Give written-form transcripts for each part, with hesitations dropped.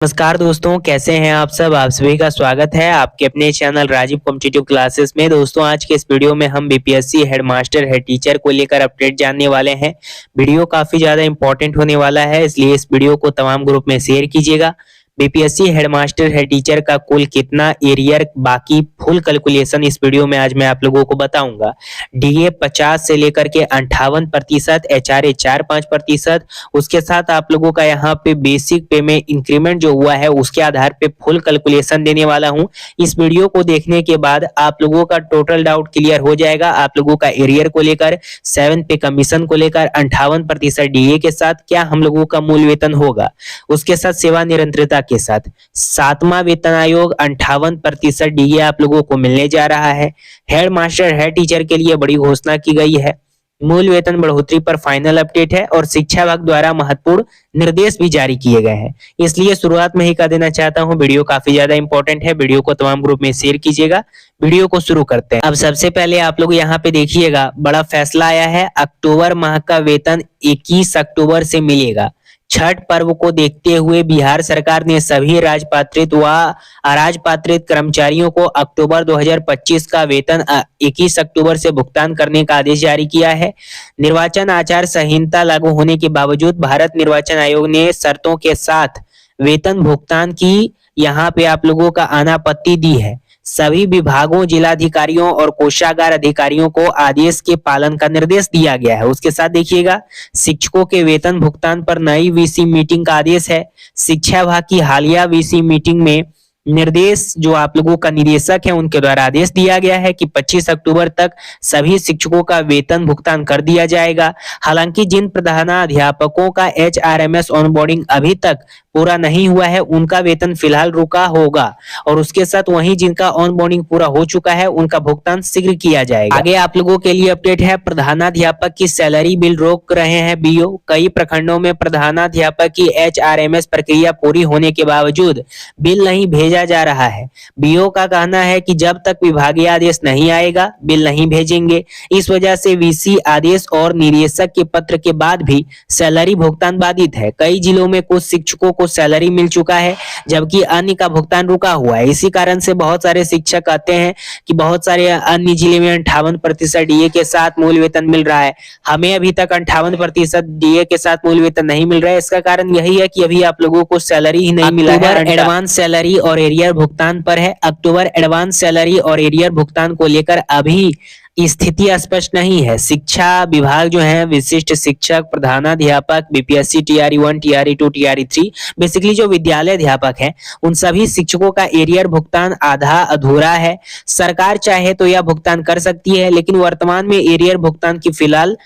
नमस्कार दोस्तों, कैसे हैं आप सब। आप सभी का स्वागत है आपके अपने चैनल राजीव कॉम्पिटिटिव क्लासेस में। दोस्तों, आज के इस वीडियो में हम बीपीएससी हेडमास्टर हेड टीचर को लेकर अपडेट जानने वाले हैं। वीडियो काफी ज्यादा इंपॉर्टेंट होने वाला है, इसलिए इस वीडियो को तमाम ग्रुप में शेयर कीजिएगा। बीपीएससी हेडमास्टर हेड टीचर का कुल कितना एरियर बाकी फुल कैलकुलेशन इस वीडियो में आज मैं आप लोगों को बताऊंगा। डीए 50 से लेकर के 58%, एचआरए 4-5%, उसके साथ आप लोगों का यहाँ पे बेसिक पे में इंक्रीमेंट जो हुआ है उसके आधार पे फुल कैलकुलेशन देने वाला हूँ। इस वीडियो को देखने के बाद आप लोगों का टोटल डाउट क्लियर हो जाएगा। आप लोगों का एरियर को लेकर, 7 पे कमीशन को लेकर, 58% डीए के साथ क्या हम लोगों का मूल वेतन होगा, उसके साथ सेवा निरंतरता के साथ 7वां वेतन आयोग 58% डीए आप लोगों को मिलने जा रहा है। हेड मास्टर हेड टीचर के लिए बड़ी घोषणा की गई है। मूल वेतन बढ़ोतरी पर फाइनल अपडेट है और शिक्षा विभाग द्वारा महत्वपूर्ण निर्देश भी जारी किए गए हैं। इसलिए शुरुआत में ही कह देना चाहता हूं, वीडियो काफी ज्यादा इंपॉर्टेंट है। वीडियो को तमाम ग्रुप में शेयर कीजिएगा। वीडियो को शुरू करते हैं। अब सबसे पहले आप लोग यहाँ पे देखिएगा, बड़ा फैसला आया है। अक्टूबर माह का वेतन 21 अक्टूबर से मिलेगा। छठ पर्व को देखते हुए बिहार सरकार ने सभी राजपात्रित व अराजपात्रित कर्मचारियों को अक्टूबर 2025 का वेतन 21 अक्टूबर से भुगतान करने का आदेश जारी किया है। निर्वाचन आचार संहिता लागू होने के बावजूद भारत निर्वाचन आयोग ने शर्तों के साथ वेतन भुगतान की यहाँ पे आप लोगों का अनापत्ति दी है। सभी विभागों, जिलाधिकारियों और कोषागार अधिकारियों को आदेश के पालन का निर्देश दिया गया है। उसके साथ देखिएगा, शिक्षकों के वेतन भुगतान पर नई वीसी मीटिंग का आदेश है। शिक्षा विभाग की हालिया वीसी मीटिंग में निर्देश जो आप लोगों का निदेशक है उनके द्वारा आदेश दिया गया है कि 25 अक्टूबर तक सभी शिक्षकों का वेतन भुगतान कर दिया जाएगा। हालांकि जिन प्रधानाध्यापकों का एचआरएमएस ऑनबोर्डिंग अभी तक पूरा नहीं हुआ है उनका वेतन फिलहाल रुका होगा, और उसके साथ वहीं जिनका ऑनबोर्डिंग पूरा हो चुका है उनका भुगतान शीघ्र किया जाएगा। आगे आप लोगों के लिए अपडेट है, प्रधानाध्यापक की सैलरी बिल रोक रहे हैं बीओ। कई प्रखंडों में प्रधानाध्यापक की एचआरएमएस प्रक्रिया पूरी होने के बावजूद बिल नहीं भेजा जा रहा है। बीओ का कहना है कि जब तक विभागीय आदेश नहीं आएगा बिल नहीं भेजेंगे। इस वजह से वीसी आदेश और निदेशक के पत्र के बाद भी सैलरी भुगतान बाधित है। कई जिलों में कुछ शिक्षकों को सैलरी मिल चुका है जबकि अन्य का भुगतान रुका हुआ है। इसी कारण से बहुत सारे शिक्षक कहते हैं कि बहुत सारे अन्य जिले में 58% डीए के साथ मूल वेतन मिल रहा है, हमें अभी तक 58% डीए के साथ मूल वेतन नहीं मिल रहा है। इसका कारण यही है कि अभी आप लोगों को सैलरी ही नहीं मिला है। एडवांस सैलरी और एरियर भुगतान पर है। अक्टूबर एडवांस सैलरी और एरियर भुगतान को लेकर अभी स्थिति स्पष्ट नहीं है। शिक्षा विभाग जो है, विशिष्ट शिक्षक, प्रधानाध्यापक, BPSC TRE 1, TRE 2, TRE 3, basically जो विद्यालय अध्यापक हैं उन सभी शिक्षकों का एरियर भुगतान आधा अधूरा है। सरकार चाहे तो यह भुगतान कर सकती है, लेकिन वर्तमान में एरियर भुगतान की फिलहाल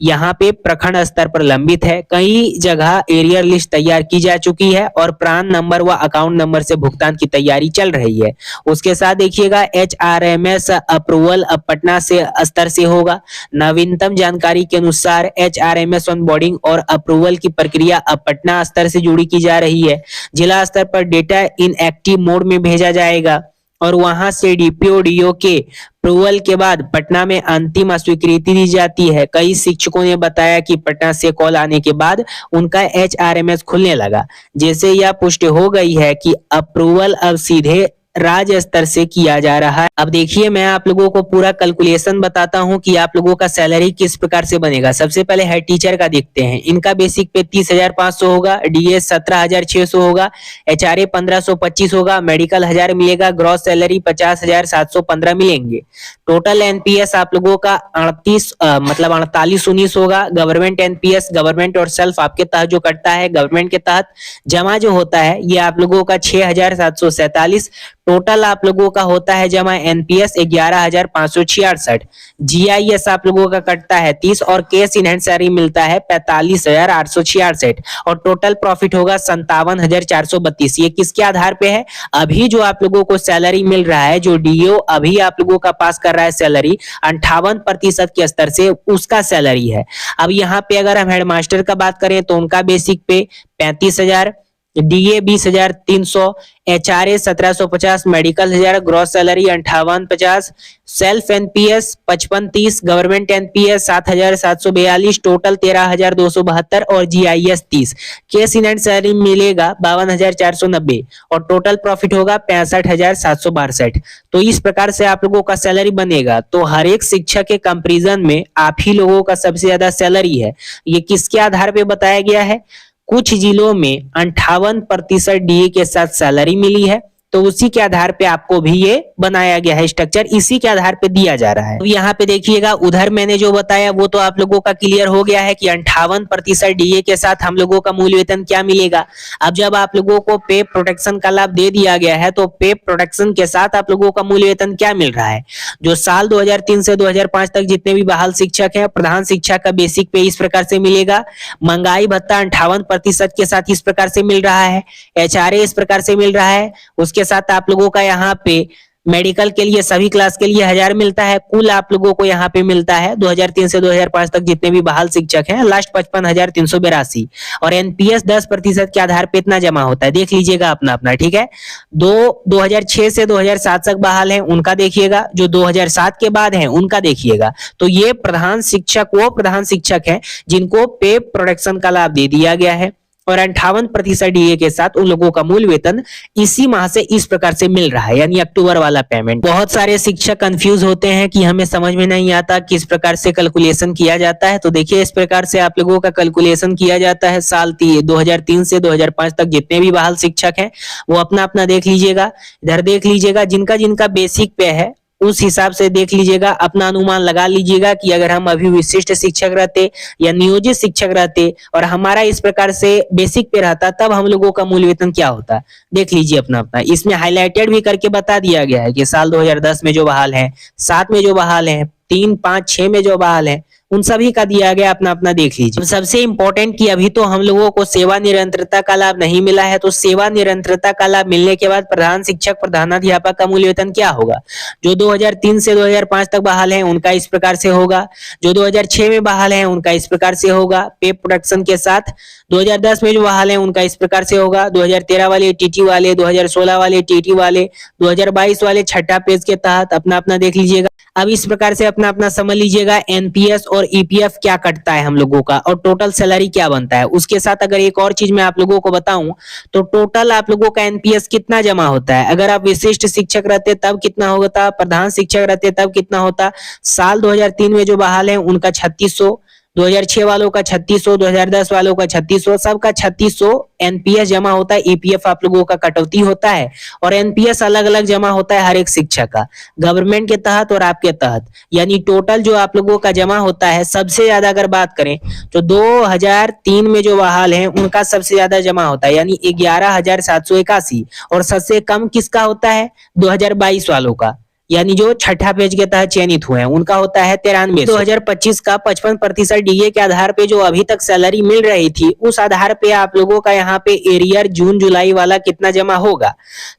यहाँ पे प्रखंड स्तर पर लंबित है। कई जगह एरियर लिस्ट तैयार की जा चुकी है और प्रान नंबर व अकाउंट नंबर से भुगतान की तैयारी चल रही है। उसके साथ देखिएगा, एचआरएमएस अप्रूवल अब पटना से स्तर से होगा। नवीनतम जानकारी के अनुसार एचआरएमएस ऑनबोर्डिंग और अप्रूवल की प्रक्रिया अब पटना स्तर से जुड़ी की जा रही है। जिला स्तर पर डेटा इन एक्टिव मोड में भेजा जाएगा और वहां से डीपीओ डीओ के अप्रूवल के बाद पटना में अंतिम स्वीकृति दी जाती है। कई शिक्षकों ने बताया कि पटना से कॉल आने के बाद उनका एचआरएमएस खुलने लगा। जैसे यह पुष्टि हो गई है कि अप्रूवल अब सीधे राज्य स्तर से किया जा रहा है। अब देखिए, मैं आप लोगों को पूरा कैलकुलेशन बताता हूं कि आप लोगों का सैलरी किस प्रकार से बनेगा। सबसे पहले हेड टीचर का देखते हैं। इनका बेसिक पे 30,500 होगा, डीए 17,600 होगा, एचआरए 1,525 होगा, मेडिकल 1000 मिलेगा, ग्रॉस सैलरी 50,715 मिलेंगे। टोटल एनपीएस आप लोगों का 4819 होगा। गवर्नमेंट एनपीएस, गवर्नमेंट और सेल्फ आपके तहत जो कटता है, गवर्नमेंट के तहत जमा जो होता है ये आप लोगों का 6,747। टोटल आप लोगों का होता है जमा एनपीएस 11,566। जीआईएस आप लोगों का कटता है 30 और कैश इन हैंड सैलरी मिलता है 45,866 और टोटल प्रॉफिट होगा 57,432। ये किसके आधार पे है? अभी जो आप लोगों को सैलरी मिल रहा है, जो डीओ अभी आप लोगों का पास कर रहा है सैलरी 58% के स्तर से, उसका सैलरी है। अब यहाँ पे अगर हम हेडमास्टर का बात करें तो उनका बेसिक पे 35,000, DA 20,300, HRA 1750, medical 1000, gross salary 5850, self NPS 5530, government NPS 7742, total 13,272 और GIS 30। Cash in hand salary मिलेगा 52,490 और टोटल प्रॉफिट होगा 65,762। तो इस प्रकार से आप लोगों का सैलरी बनेगा। तो हर एक शिक्षक के कंपैरिजन में आप ही लोगों का सबसे ज्यादा सैलरी है। ये किसके आधार पे बताया गया है? कुछ जिलों में 58% डीए के साथ सैलरी मिली है, तो उसी के आधार पे आपको भी ये बनाया गया है स्ट्रक्चर, इसी के आधार पे दिया जा रहा है। तो यहाँ पे देखिएगा, उधर मैंने जो बताया वो तो आप लोगों का क्लियर हो गया है कि 58% डीए के साथ हम लोगों का मूल वेतन क्या मिलेगा। अब जब आप लोगों को पे प्रोटेक्शन का लाभ दे दिया गया है, तो पे प्रोटेक्शन के साथ आप लोगों का मूल वेतन क्या मिल रहा है? जो साल 2003 से 2005 तक जितने भी बहाल शिक्षक हैं, प्रधान शिक्षक का बेसिक पे इस प्रकार से मिलेगा। महंगाई भत्ता 58% के साथ इस प्रकार से मिल रहा है। एचआरए इस प्रकार से मिल रहा है। उसके साथ आप लोगों का यहाँ पे मेडिकल के लिए सभी क्लास के लिए 1000 मिलता है। कुल आप लोगों को यहाँ पे मिलता है 2003 से 2005 तक जितने भी बहाल शिक्षक हैं, लास्ट 55,382 और एनपीएस 10% के आधार पे इतना जमा होता है। देख लीजिएगा अपना अपना, ठीक है। 2006 से 2007 तक बहाल है, उनका देखिएगा। जो 2007 के बाद है उनका देखिएगा। तो ये प्रधान शिक्षक वो प्रधान शिक्षक है जिनको पे प्रोटेक्शन का लाभ दे दिया गया है और 58% डीए के साथ उन लोगों का मूल वेतन इसी माह से इस प्रकार से मिल रहा है, यानी अक्टूबर वाला पेमेंट। बहुत सारे शिक्षक कंफ्यूज होते हैं कि हमें समझ में नहीं आता किस प्रकार से कैलकुलेशन किया जाता है। तो देखिए, इस प्रकार से आप लोगों का कैलकुलेशन किया जाता है। साल 2003 से 2005 तक जितने भी बहाल शिक्षक हैं वो अपना अपना देख लीजिएगा। इधर देख लीजिएगा, जिनका जिनका बेसिक पे है उस हिसाब से देख लीजिएगा, अपना अनुमान लगा लीजिएगा कि अगर हम अभी विशिष्ट शिक्षक रहते या नियोजित शिक्षक रहते और हमारा इस प्रकार से बेसिक पे रहता, तब हम लोगों का मूल वेतन क्या होता। देख लीजिए अपना अपना। इसमें हाईलाइटेड भी करके बता दिया गया है कि साल 2010 में जो बहाल है, 7 में जो बहाल है, 3, 5, 6 में जो बहाल है, उन सभी का दिया गया, अपना अपना देख लीजिए। सबसे इंपॉर्टेंट कि अभी तो हम लोगों को सेवा निरंतरता का लाभ नहीं मिला है, तो सेवा निरंतरता का लाभ मिलने के बाद प्रधान शिक्षक प्रधानाध्यापक का मूल वेतन क्या होगा। जो 2003 से 2005 तक बहाल है उनका इस प्रकार से होगा। जो 2006 में बहाल है उनका इस प्रकार से होगा पे प्रोटेक्शन के साथ। 2010 में जो बहाल है उनका इस प्रकार से होगा। 2013 वाले टीटी वाले, 2016 वाले टीटी वाले, 2022 वाले छठा पेज के तहत अपना अपना देख लीजिएगा। अब इस प्रकार से अपना अपना समझ लीजिएगा एनपीएस और ईपीएफ क्या कटता है हम लोगों का और टोटल सैलरी क्या बनता है। उसके साथ अगर एक और चीज मैं आप लोगों को बताऊं तो टोटल आप लोगों का एनपीएस कितना जमा होता है। अगर आप विशिष्ट शिक्षक रहते तब कितना होता, प्रधान शिक्षक रहते तब कितना होता। साल 2003 में जो बहाल है उनका 3600, 2006 वालों का 3600, 2010 वालों का 3600, सबका 3600 एनपीएस जमा होता है। ईपीएफ आप लोगों का कटौती होता है और एनपीएस अलग अलग जमा होता है हर एक शिक्षक का, गवर्नमेंट के तहत और आपके तहत। यानी टोटल जो आप लोगों का जमा होता है, सबसे ज्यादा अगर बात करें तो 2003 में जो बहाल है उनका सबसे ज्यादा जमा होता है, यानी 11,781 और सबसे कम किसका होता है 2022 वालों का, यानी जो छठा पेज के तहत चयनित हुए हैं उनका होता है 93। 2025 का 55% डीए के आधार पे जो अभी तक सैलरी मिल रही थी, उस आधार पे आप लोगों का यहाँ पे एरियर जून जुलाई वाला कितना जमा होगा।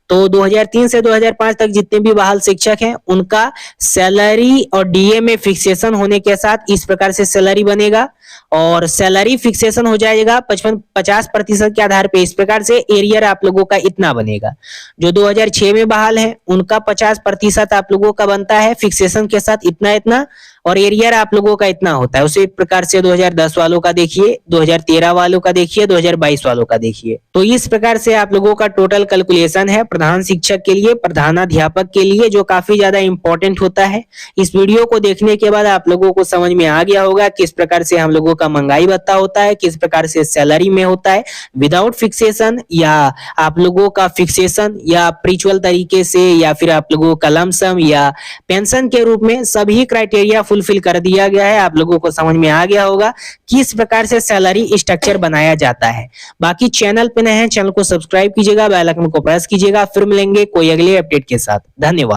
तो 2003 से 2005 तक जितने भी बहाल शिक्षक हैं उनका सैलरी और डीए में फिक्सेशन होने के साथ इस प्रकार से सैलरी बनेगा और सैलरी फिक्सेशन हो जाएगा 50% के आधार पे। इस प्रकार से एरियर आप लोगों का इतना बनेगा। जो 2006 में बहाल है उनका 50% आप लोगों का बनता है फिक्सेशन के साथ इतना इतना और एरियर आप लोगों का इतना होता है। उसी प्रकार से 2010 वालों का देखिए, 2013 वालों का देखिए, 2022 वालों का देखिए। तो इस प्रकार से आप लोगों का टोटल कैलकुलेशन है प्रधान शिक्षक के लिए, प्रधानाध्यापक के लिए, जो काफी ज्यादा इंपॉर्टेंट होता है। इस वीडियो को देखने के बाद आप लोगों को समझ में आ गया होगा किस प्रकार से हम लोगों का महंगाई भत्ता होता है, किस प्रकार से सैलरी में होता है विदाउट फिक्सेशन या आप लोगों का फिक्सेशन या प्रीचुअल तरीके से या फिर आप लोगों का लमसम या पेंशन के रूप में सभी क्राइटेरिया फुलफिल कर दिया गया है। आप लोगों को समझ में आ गया होगा किस प्रकार से सैलरी स्ट्रक्चर बनाया जाता है। बाकी चैनल पे नए हैं, चैनल को सब्सक्राइब कीजिएगा, बेल आइकन को प्रेस कीजिएगा। फिर मिलेंगे कोई अगले अपडेट के साथ। धन्यवाद।